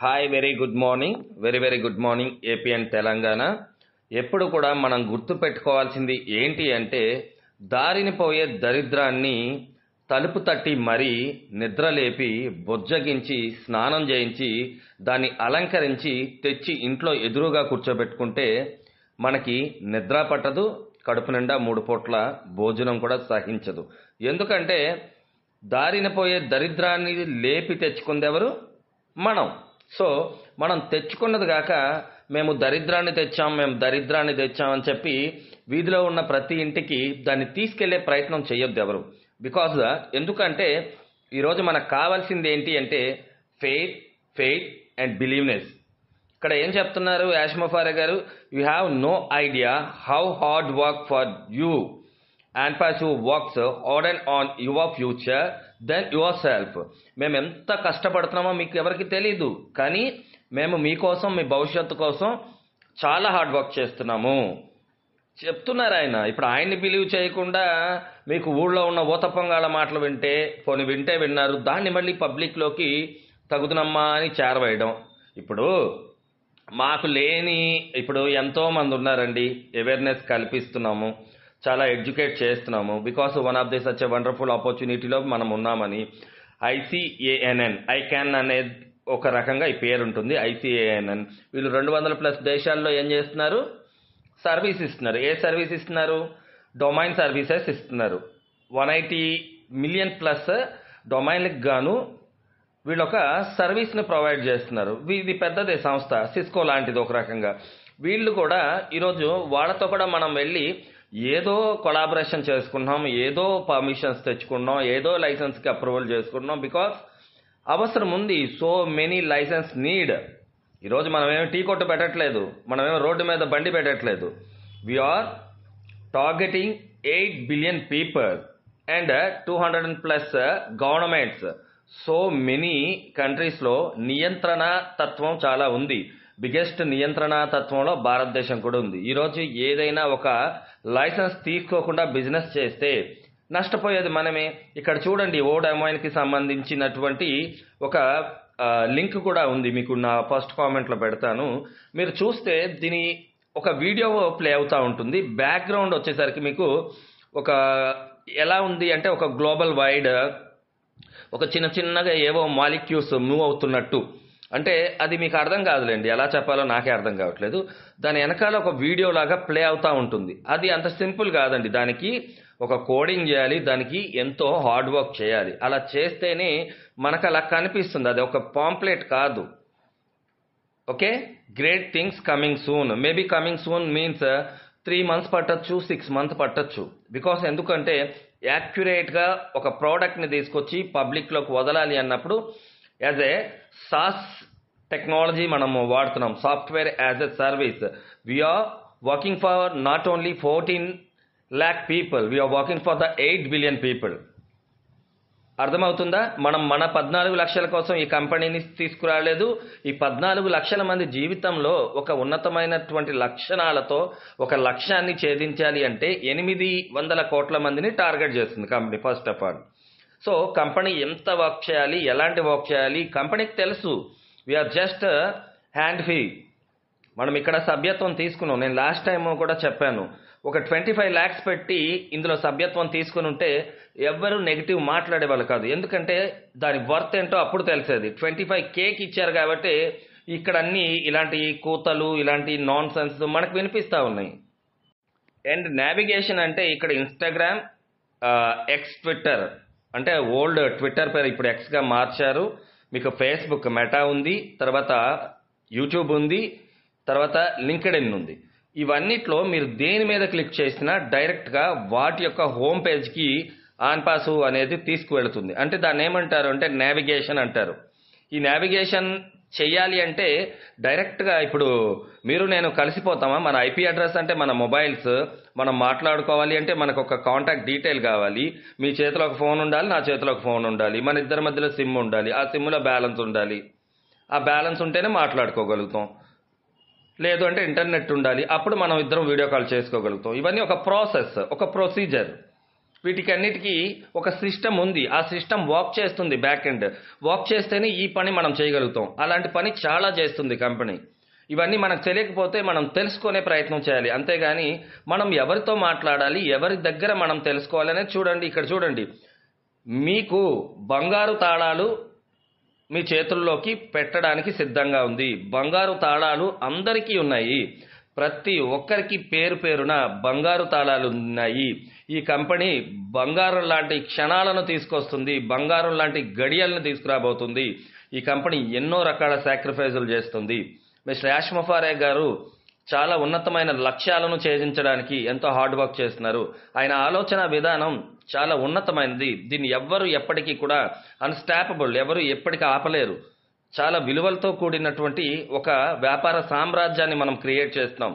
Hi very good morning very good morning AP and Telangana. ఎప్పుడు కూడా మనం గుర్తు పెట్టుకోవాల్సింది ఏంటి అంటే దారిని పోయే దరిద్రాన్ని తలుపు తట్టి మరీ నిద్రలేపి బొజ్జగించి స్నానం చేయించి దాన్ని అలంకరించి తెచ్చి ఇంట్లో ఎదురుగా కూర్చోబెట్టుకుంటే మనకి నిద్ర పట్టదు, కడుపు నిండా 3 పూట్ల భోజనం కూడా సహించదు. ఎందుకంటే దారిన పోయే దరిద్రాన్ని లేపి తెచ్చుకుంది ఎవరు? మనం. సో మనం తెచ్చుకున్నది కాక మేము దరిద్రాన్ని తెచ్చాం అని చెప్పి వీధిలో ఉన్న ప్రతి ఇంటికి దాన్ని తీసుకెళ్లే ప్రయత్నం చేయొద్దు ఎవరు. బికాజ్ ఎందుకంటే ఈరోజు మనకు కావాల్సింది ఏంటి అంటే ఫెయిత్ అండ్ బిలీవ్నెస్. ఇక్కడ ఏం చెప్తున్నారు యాష్మఫారే గారు? You have no idea how hard work for you and pass you works order on your future then yourself. మేము ఎంత కష్టపడుతున్నామో మీకు ఎవరికి తెలీదు, కానీ మేము మీకోసం, మీ భవిష్యత్తు కోసం చాలా హార్డ్ వర్క్ చేస్తున్నాము చెప్తున్నారు ఆయన. ఇప్పుడు ఆయన్ని బిలీవ్ చేయకుండా మీకు ఊళ్ళో ఉన్న ఊతపొంగాల మాటలు వింటే విన్నారు, దాన్ని మళ్ళీ పబ్లిక్లోకి తగుదునమ్మా అని చేరవేయడం. ఇప్పుడు మాకు లేని ఇప్పుడు ఎంతో మంది ఉన్నారండి, అవేర్నెస్ కల్పిస్తున్నాము, చాలా ఎడ్యుకేట్ చేస్తున్నాము. Because one of the such a wonderful ఆపర్చునిటీలో మనం ఉన్నామని ఐసిఏఎన్ఎన్, ఐకాన్ అనేది ఒక రకంగా ఈ పేరు ఉంటుంది. ఐసిఏఎన్ఎన్ వీళ్ళు 200+ దేశాల్లో ఏం చేస్తున్నారు? సర్వీస్ ఇస్తున్నారు. ఏ సర్వీస్ ఇస్తున్నారు? డొమైన్ సర్వీసెస్ ఇస్తున్నారు. 180 మిలియన్+ డొమైన్లకు గాను వీళ్ళు ఒక సర్వీస్ని ప్రొవైడ్ చేస్తున్నారు. ఇది పెద్దదే సంస్థ, సిస్కో లాంటిది ఒక రకంగా. వీళ్ళు కూడా ఈరోజు వాళ్ళతో కూడా మనం వెళ్ళి ఏదో కొలాబరేషన్ చేసుకున్నాం, ఏదో పర్మిషన్స్ తెచ్చుకున్నాం, ఏదో లైసెన్స్కి అప్రూవల్ చేసుకున్నాం. బికాస్ అవసరం ఉంది. So many license need. ఈరోజు మనమేమో టీ కొట్టు పెట్టట్లేదు, మనమేమో రోడ్డు మీద బండి పెట్టట్లేదు. We are targeting 8 billion people and 200+ governments. So many కంట్రీస్లో నియంత్రణ తత్వం చాలా ఉంది. బిగ్గెస్ట్ నియంత్రణ తత్వంలో భారతదేశం కూడా ఉంది. ఈరోజు ఏదైనా ఒక లైసెన్స్ తీసుకోకుండా బిజినెస్ చేస్తే నష్టపోయేది మనమే. ఇక్కడ చూడండి, ఓడమైన్కి సంబంధించినటువంటి ఒక లింక్ కూడా ఉంది, మీకు నా ఫస్ట్ కామెంట్లో పెడతాను. మీరు చూస్తే దీని ఒక వీడియో ప్లే అవుతూ ఉంటుంది. బ్యాక్గ్రౌండ్ వచ్చేసరికి మీకు ఒక ఎలా ఉంది అంటే ఒక గ్లోబల్ వైడ్ ఒక చిన్నగా ఏవో మాలిక్యూల్స్ మూవ్ అవుతున్నట్టు. అంటే అది మీకు అర్థం కాదులేండి, ఎలా చెప్పాలో నాకే అర్థం కావట్లేదు. దాని వెనకాల ఒక వీడియో లాగా ప్లే అవుతూ ఉంటుంది. అది అంత సింపుల్ కాదండి, దానికి ఒక కోడింగ్ చేయాలి, దానికి ఎంతో హార్డ్ వర్క్ చేయాలి. అలా చేస్తేనే మనకు అలా కనిపిస్తుంది, అది ఒక పాంప్లెట్ కాదు. Okay, great things coming soon. Maybe coming soon means 3 months పట్టచ్చు, 6 months పట్టచ్చు. బికాస్ ఎందుకంటే యాక్యురేట్గా ఒక ప్రోడక్ట్ని తీసుకొచ్చి పబ్లిక్లోకి వదలాలి అన్నప్పుడు యాజ్ ఏ సాస్ టెక్నాలజీ మనము వాడుతున్నాం, software as a service. We are working for not only 14 lakh people, we are working for the 8 billion people. అర్థమవుతుందా? మనం మన 14 లక్షల కోసం ఈ కంపెనీని తీసుకురాలేదు. ఈ 14 లక్షల మంది జీవితంలో ఒక ఉన్నతమైనటువంటి లక్షణాలతో ఒక లక్ష్యాన్ని ఛేదించాలి అంటే 800 కోట్ల మందిని టార్గెట్ చేస్తుంది company first of all. So company ఎంత వర్క్ చేయాలి, ఎలాంటి వర్క్ చేయాలి కంపెనీకి తెలుసు. We are just hand free. మనం ఇక్కడ సభ్యత్వం తీసుకున్నాం. నేను లాస్ట్ టైం కూడా చెప్పాను, ఒక 25 lakhs పెట్టి ఇందులో సభ్యత్వం తీసుకుని ఉంటే ఎవ్వరూ నెగిటివ్ మాట్లాడేవాళ్ళు కాదు. ఎందుకంటే దాని వర్త్ ఏంటో అప్పుడు తెలిసేది. 25Kకి ఇచ్చారు కాబట్టి ఇక్కడ అన్ని ఇలాంటి కూతలు, ఇలాంటి నాన్ సెన్స్ మనకు వినిపిస్తూ ఉన్నాయి. అండ్ నావిగేషన్ అంటే ఇక్కడ ఇన్స్టాగ్రామ్, ఎక్స్ ట్విట్టర్, అంటే ఓల్డ్ ట్విట్టర్ పేరు ఇప్పుడు ఎక్స్గా మార్చారు. మీకు ఫేస్బుక్ మెటా ఉంది, తర్వాత యూట్యూబ్ ఉంది, తర్వాత లింక్డ్ఇన్ ఉంది. ఇవన్నిట్లో మీరు దేని మీద క్లిక్ చేసినా డైరెక్ట్గా వాటి యొక్క హోమ్ పేజ్కి ఆన్పాసు అనేది తీసుకువెళుతుంది. అంటే దాన్ని ఏమంటారు అంటే నావిగేషన్ అంటారు. ఈ నావిగేషన్ చెయ్యాలి అంటే డైరెక్ట్గా ఇప్పుడు మీరు నేను కలిసిపోతామా? మన ఐపీ అడ్రస్ అంటే మన మొబైల్స్, మనం మాట్లాడుకోవాలి అంటే మనకు ఒక కాంటాక్ట్ డీటెయిల్ కావాలి. మీ చేతిలో ఒక ఫోన్ ఉండాలి, నా చేతిలో ఒక ఫోన్ ఉండాలి, మన ఇద్దరి మధ్యలో సిమ్ ఉండాలి, ఆ సిమ్లో బ్యాలెన్స్ ఉండాలి. ఆ బ్యాలెన్స్ ఉంటేనే మాట్లాడుకోగలుగుతాం. లేదు అంటే ఇంటర్నెట్ ఉండాలి, అప్పుడు మనం ఇద్దరం వీడియో కాల్ చేసుకోగలుగుతాం. ఇవన్నీ ఒక ప్రాసెస్, ఒక ప్రొసీజర్. వీటికన్నిటికీ ఒక సిస్టమ్ ఉంది. ఆ సిస్టమ్ వర్క్ చేస్తుంది, బ్యాక్ ఎండ్ వర్క్ చేస్తేనే ఈ పని మనం చేయగలుగుతాం. అలాంటి పని చాలా చేస్తుంది కంపెనీ. ఇవన్నీ మనకు తెలియకపోతే మనం తెలుసుకునే ప్రయత్నం చేయాలి. అంతేగాని మనం ఎవరితో మాట్లాడాలి, ఎవరి దగ్గర మనం తెలుసుకోవాలి అనేది చూడండి. ఇక్కడ చూడండి, మీకు బంగారు తాళాలు మీ చేతుల్లోకి పెట్టడానికి సిద్ధంగా ఉంది. బంగారు తాళాలు అందరికీ ఉన్నాయి. ప్రతి ఒక్కరికి పేరు పేరున బంగారు తాళాలు ఉన్నాయి. ఈ కంపెనీ బంగారం లాంటి క్షణాలను తీసుకొస్తుంది, బంగారం లాంటి గడియలను తీసుకురాబోతుంది. ఈ కంపెనీ ఎన్నో రకాల సాక్రిఫైజులు చేస్తుంది. మిస్టర్ యాష్ ముఫారే గారు చాలా ఉన్నతమైన లక్ష్యాలను ఛేదించడానికి ఎంతో హార్డ్ వర్క్ చేస్తున్నారు. ఆయన ఆలోచన విధానం చాలా ఉన్నతమైనది. దీన్ని ఎవ్వరు ఎప్పటికీ కూడా అన్స్టాపబుల్, ఎవరు ఎప్పటికీ ఆపలేరు. చాలా విలువలతో కూడినటువంటి ఒక వ్యాపార సామ్రాజ్యాన్ని మనం క్రియేట్ చేస్తున్నాం.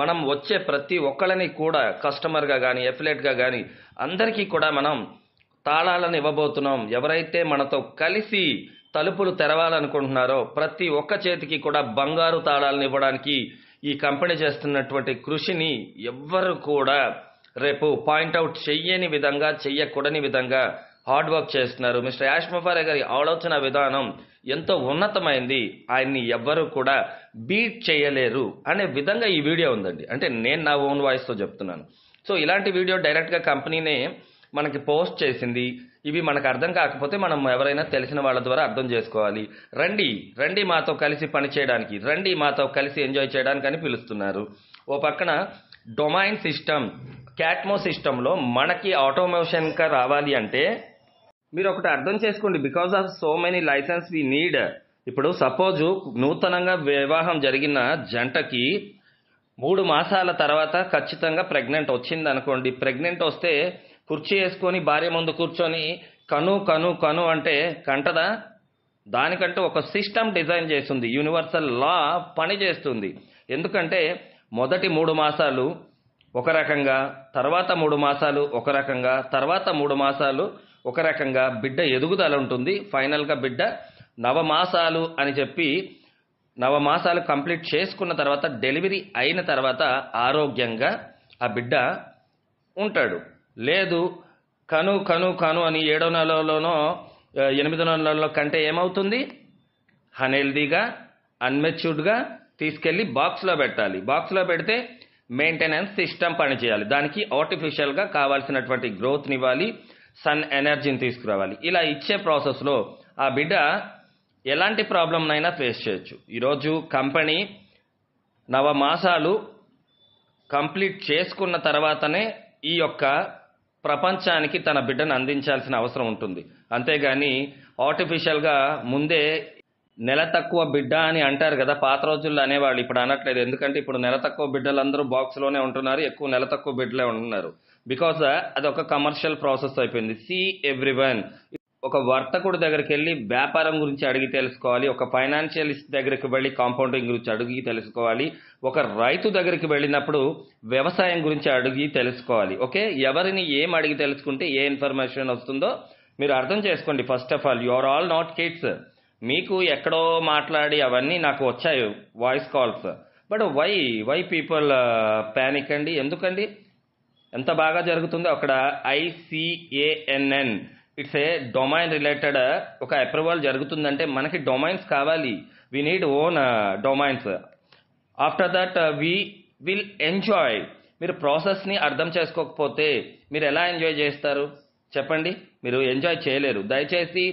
మనం వచ్చే ప్రతి ఒక్కళ్ళని కూడా కస్టమర్గా కానీ ఎఫిలియేట్గా కానీ అందరికీ కూడా మనం తాళాలను ఇవ్వబోతున్నాం. ఎవరైతే మనతో కలిసి తలుపులు తెరవాలనుకుంటున్నారో ప్రతి ఒక్క చేతికి కూడా బంగారు తాళాలను ఇవ్వడానికి ఈ కంపెనీ చేస్తున్నటువంటి కృషిని ఎవ్వరు కూడా రేపు పాయింట్అవుట్ చెయ్యని విధంగా, చెయ్యకూడని విధంగా హార్డ్ వర్క్ చేస్తున్నారు. మిస్టర్ యాష్ ముఫారే గారి ఆలోచన విధానం ఎంతో ఉన్నతమైంది. ఆయన్ని ఎవ్వరూ కూడా బీట్ చేయలేరు అనే విధంగా ఈ వీడియో ఉందండి. అంటే నేను నా ఓన్ వాయిస్తో చెప్తున్నాను. సో ఇలాంటి వీడియో డైరెక్ట్గా కంపెనీనే మనకి పోస్ట్ చేసింది. ఇవి మనకు అర్థం కాకపోతే మనం ఎవరైనా తెలిసిన వాళ్ళ ద్వారా అర్థం చేసుకోవాలి. రండి మాతో కలిసి పని చేయడానికి, రండి మాతో కలిసి ఎంజాయ్ చేయడానికి అని పిలుస్తున్నారు. ఓ పక్కన డొమైన్ సిస్టమ్, క్యాట్మో సిస్టంలో మనకి ఆటోమేషన్గా రావాలి అంటే మీరు ఒకటి అర్థం చేసుకోండి. Because of so many license we need. ఇప్పుడు సపోజ్ నూతనంగా వివాహం జరిగిన జంటకి 3 మాసాల తర్వాత ఖచ్చితంగా ప్రెగ్నెంట్ వచ్చింది అనుకోండి. ప్రెగ్నెంట్ వస్తే కుర్చీ వేసుకొని భార్య ముందు కూర్చొని కను కను కను అంటే కంటదా? దానికంటూ ఒక సిస్టమ్ డిజైన్ చేస్తుంది. యూనివర్సల్ లా పని చేస్తుంది. ఎందుకంటే మొదటి 3 మాసాలు ఒక రకంగా, తర్వాత 3 మాసాలు ఒక రకంగా, తర్వాత 3 మాసాలు ఒక రకంగా బిడ్డ ఎదుగుదల ఉంటుంది. ఫైనల్గా బిడ్డ నవమాసాలు అని చెప్పి నవమాసాలు కంప్లీట్ చేసుకున్న తర్వాత డెలివరీ అయిన తర్వాత ఆరోగ్యంగా ఆ బిడ్డ ఉంటాడు. లేదు కను కను కను అని 7వ నెలలోనో 8వ నెలలో కంటే ఏమవుతుంది? అన్హెల్దీగా, అన్మెచ్యూర్డ్గా తీసుకెళ్ళి బాక్స్లో పెట్టాలి. బాక్స్లో పెడితే మెయింటెనెన్స్ సిస్టమ్ పనిచేయాలి. దానికి ఆర్టిఫిషియల్గా కావాల్సినటువంటి గ్రోత్ని ఇవ్వాలి, సన్ ఎనర్జీని తీసుకురావాలి. ఇలా ఇచ్చే ప్రాసెస్లో ఆ బిడ్డ ఎలాంటి ప్రాబ్లంనైనా ఫేస్ చేయొచ్చు. ఈరోజు కంపెనీ నవమాసాలు కంప్లీట్ చేసుకున్న తర్వాతనే ఈ యొక్క ప్రపంచానికి తన బిడ్డను అందించాల్సిన అవసరం ఉంటుంది. అంతేగాని ఆర్టిఫిషియల్గా ముందే నెల తక్కువ బిడ్డ అని అంటారు కదా, పాత రోజుల్లో అనేవాళ్ళు, ఇప్పుడు అనట్లేదు. ఎందుకంటే ఇప్పుడు నెల తక్కువ బిడ్డలందరూ బాక్స్లోనే ఉంటున్నారు, ఎక్కువ నెల తక్కువ బిడ్డలే ఉంటున్నారు. బికాజ్ అది ఒక కమర్షియల్ ప్రాసెస్ అయిపోయింది. See everyone. ఒక వర్తకుడి దగ్గరికి వెళ్ళి వ్యాపారం గురించి అడిగి తెలుసుకోవాలి. ఒక ఫైనాన్షియలిస్ట్ దగ్గరికి వెళ్ళి కాంపౌండింగ్ గురించి అడిగి తెలుసుకోవాలి. ఒక రైతు దగ్గరికి వెళ్ళినప్పుడు వ్యవసాయం గురించి అడిగి తెలుసుకోవాలి. ఓకే, ఎవరిని ఏం అడిగి తెలుసుకుంటే ఏ ఇన్ఫర్మేషన్ వస్తుందో మీరు అర్థం చేసుకోండి. First of all, you are all not kids. మీకు ఎక్కడో మాట్లాడి అవన్నీ నాకు వచ్చాయి voice calls. But why people panic అండి? ఎందుకండి? ఎంత బాగా జరుగుతుందో అక్కడ. ICANN, it's a domain related ఒక అప్రూవల్ జరుగుతుందంటే మనకి డొమైన్స్ కావాలి. We need own domains. After that we will enjoy. మీరు ప్రాసెస్ని అర్థం చేసుకోకపోతే మీరు ఎలా ఎంజాయ్ చేస్తారు చెప్పండి? మీరు ఎంజాయ్ చేయలేరు. దయచేసి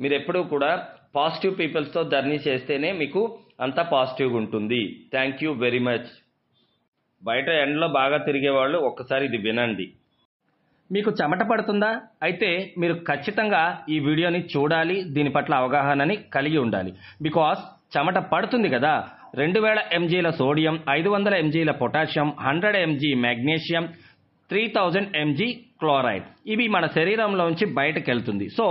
మీరు ఎప్పుడూ కూడా పాజిటివ్ పీపుల్స్తో జర్నీ చేస్తేనే మీకు అంతా పాజిటివ్గా ఉంటుంది. Thank you very much. బయట ఎండలో బాగా తిరిగేవాళ్ళు ఒక్కసారి ఇది వినండి. మీకు చెమట పడుతుందా? అయితే మీరు ఖచ్చితంగా ఈ వీడియోని చూడాలి, దీని పట్ల అవగాహనని కలిగి ఉండాలి. బికాస్ చెమట పడుతుంది కదా. 2000 mgల సోడియం, 500 mgల potassium, 100 mg magnesium, 3000 mg chloride, ఇవి మన శరీరంలోంచి బయటకు వెళ్తుంది. సో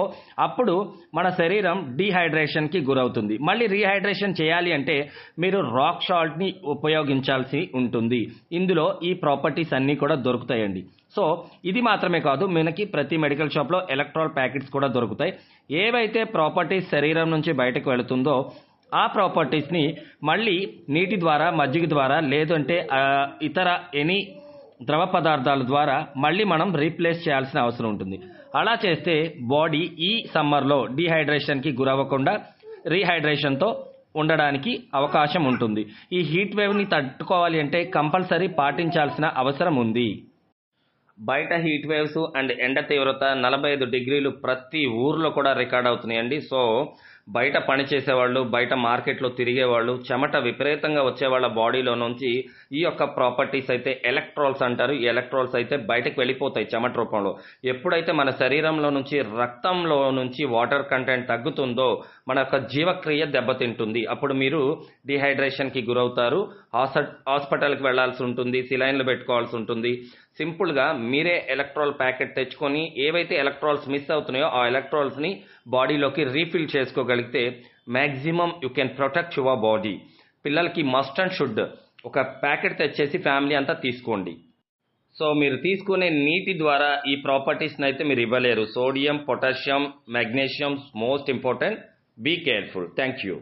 అప్పుడు మన శరీరం డీహైడ్రేషన్కి గురవుతుంది. మళ్ళీ రీహైడ్రేషన్ చేయాలి అంటే మీరు రాక్ సాల్ట్ని ఉపయోగించాల్సి ఉంటుంది. ఇందులో ఈ ప్రాపర్టీస్ అన్నీ కూడా దొరుకుతాయండి. సో ఇది మాత్రమే కాదు, మనకి ప్రతి మెడికల్ షాప్లో ఎలక్ట్రాల్ ప్యాకెట్స్ కూడా దొరుకుతాయి. ఏవైతే ప్రాపర్టీస్ శరీరం నుంచి బయటకు వెళుతుందో ఆ ప్రాపర్టీస్ని మళ్ళీ నీటి ద్వారా, మజ్జిగ ద్వారా, లేదంటే ఇతర ఎనీ ద్రవ పదార్థాల ద్వారా మళ్ళీ మనం రీప్లేస్ చేయాల్సిన అవసరం ఉంటుంది. అలా చేస్తే బాడీ ఈ సమ్మర్లో డీహైడ్రేషన్కి గురవ్వకుండా రీహైడ్రేషన్తో ఉండడానికి అవకాశం ఉంటుంది. ఈ హీట్ వేవ్ని తట్టుకోవాలి అంటే కంపల్సరీ పాటించాల్సిన అవసరం ఉంది. బయట హీట్ వేవ్స్ అండ్ ఎండ తీవ్రత 45 డిగ్రీలు ప్రతి ఊర్లో కూడా రికార్డ్ అవుతున్నాయండి. సో బయట పని చేసేవాళ్ళు, బయట మార్కెట్లో తిరిగేవాళ్ళు, చెమట విపరీతంగా వచ్చే వాళ్ళ బాడీలో నుంచి ఈ యొక్క ప్రాపర్టీస్ అయితే ఎలక్ట్రాల్స్ అంటారు. ఈ ఎలక్ట్రాల్స్ అయితే బయటకు వెళ్ళిపోతాయి చెమట రూపంలో. ఎప్పుడైతే మన శరీరంలో నుంచి రక్తంలో నుంచి వాటర్ కంటెంట్ తగ్గుతుందో మన యొక్క జీవక్రియ దెబ్బతింటుంది. అప్పుడు మీరు డిహైడ్రేషన్కి గురవుతారు, హాస్పిటల్కి వెళ్లాల్సి ఉంటుంది, సిలైన్లు పెట్టుకోవాల్సి ఉంటుంది. సింపుల్గా మీరే ఎలక్ట్రాల్ ప్యాకెట్ తెచ్చుకొని ఏవైతే ఎలక్ట్రాల్స్ మిస్ అవుతున్నాయో ఆ ఎలక్ట్రాల్స్ని బాడీలోకి రీఫిల్ చేసుకోగలిగితే maximum you can protect your body. పిల్లలకి మస్ట్ అండ్ షుడ్ ఒక ప్యాకెట్ తెచ్చేసి ఫ్యామిలీ అంతా తీసుకోండి. సో మీరు తీసుకునే నీటి ద్వారా ఈ ప్రాపర్టీస్ని అయితే మీరు ఇవ్వలేరు. Sodium, potassium, magnesium most important. Be careful. Thank you.